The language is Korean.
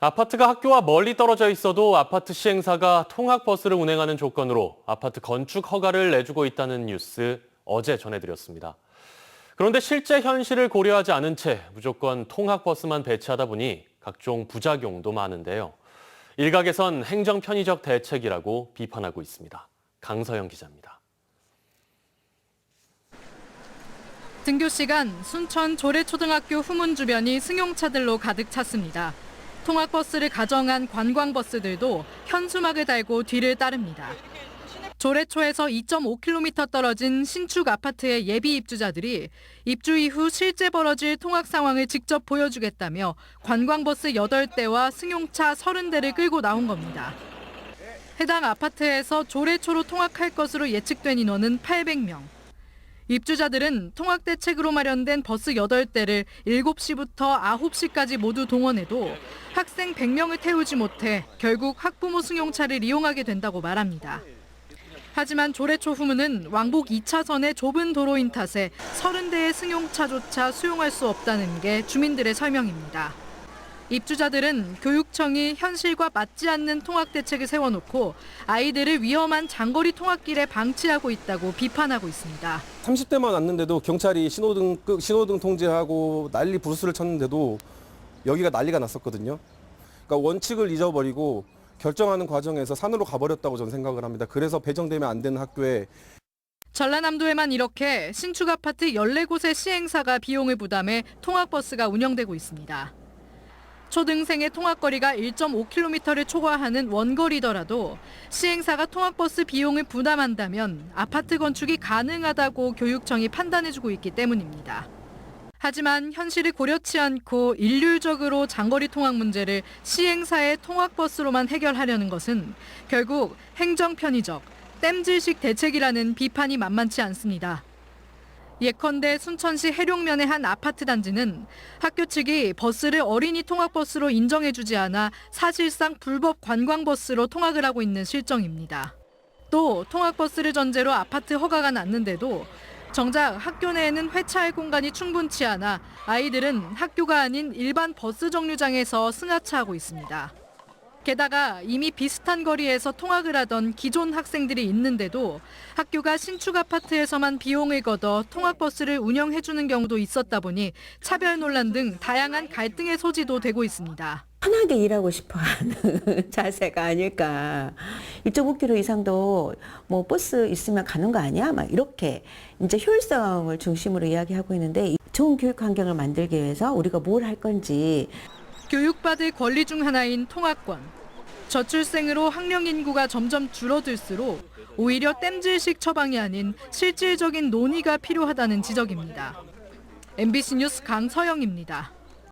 아파트가 학교와 멀리 떨어져 있어도 아파트 시행사가 통학버스를 운행하는 조건으로 아파트 건축 허가를 내주고 있다는 뉴스 어제 전해드렸습니다. 그런데 실제 현실을 고려하지 않은 채 무조건 통학버스만 배치하다 보니 각종 부작용도 많은데요. 일각에선 행정 편의적 대책이라고 비판하고 있습니다. 강서영 기자입니다. 등교 시간 순천 조례초등학교 후문 주변이 승용차들로 가득 찼습니다. 통학버스를 가정한 관광버스들도 현수막을 달고 뒤를 따릅니다. 조례초에서 2.5km 떨어진 신축 아파트의 예비 입주자들이 입주 이후 실제 벌어질 통학 상황을 직접 보여주겠다며 관광버스 8대와 승용차 30대를 끌고 나온 겁니다. 해당 아파트에서 조례초로 통학할 것으로 예측된 인원은 800명. 입주자들은 통학 대책으로 마련된 버스 8대를 7시부터 9시까지 모두 동원해도 학생 100명을 태우지 못해 결국 학부모 승용차를 이용하게 된다고 말합니다. 하지만 조례초 후문은 왕복 2차선의 좁은 도로인 탓에 30대의 승용차조차 수용할 수 없다는 게 주민들의 설명입니다. 입주자들은 교육청이 현실과 맞지 않는 통학 대책을 세워놓고 아이들을 위험한 장거리 통학길에 방치하고 있다고 비판하고 있습니다. 30대만 왔는데도 경찰이 신호등 통제하고 난리 부르스를 쳤는데도 여기가 난리가 났었거든요. 그러니까 원칙을 잊어버리고 결정하는 과정에서 산으로 가버렸다고 저는 생각을 합니다. 그래서 배정되면 안 되는 학교에 전라남도에만 이렇게 신축 아파트 14곳의 시행사가 비용을 부담해 통학버스가 운영되고 있습니다. 초등생의 통학거리가 1.5km를 초과하는 원거리더라도 시행사가 통학버스 비용을 부담한다면 아파트 건축이 가능하다고 교육청이 판단해주고 있기 때문입니다. 하지만 현실을 고려치 않고 일률적으로 장거리 통학 문제를 시행사의 통학버스로만 해결하려는 것은 결국 행정 편의적, 땜질식 대책이라는 비판이 만만치 않습니다. 예컨대 순천시 해룡면의 한 아파트 단지는 학교 측이 버스를 어린이 통학버스로 인정해주지 않아 사실상 불법 관광버스로 통학을 하고 있는 실정입니다. 또 통학버스를 전제로 아파트 허가가 났는데도 정작 학교 내에는 회차할 공간이 충분치 않아 아이들은 학교가 아닌 일반 버스 정류장에서 승하차하고 있습니다. 게다가 이미 비슷한 거리에서 통학을 하던 기존 학생들이 있는데도 학교가 신축 아파트에서만 비용을 걷어 통학버스를 운영해주는 경우도 있었다 보니 차별 논란 등 다양한 갈등의 소지도 되고 있습니다. 편하게 일하고 싶어하는 자세가 아닐까. 1.5km 이상도 뭐 버스 있으면 가는 거 아니야? 막 이렇게 이제 효율성을 중심으로 이야기하고 있는데 좋은 교육 환경을 만들기 위해서 우리가 뭘 할 건지. 교육받을 권리 중 하나인 통학권. 저출생으로 학령 인구가 점점 줄어들수록 오히려 땜질식 처방이 아닌 실질적인 논의가 필요하다는 지적입니다. MBC 뉴스 강서영입니다.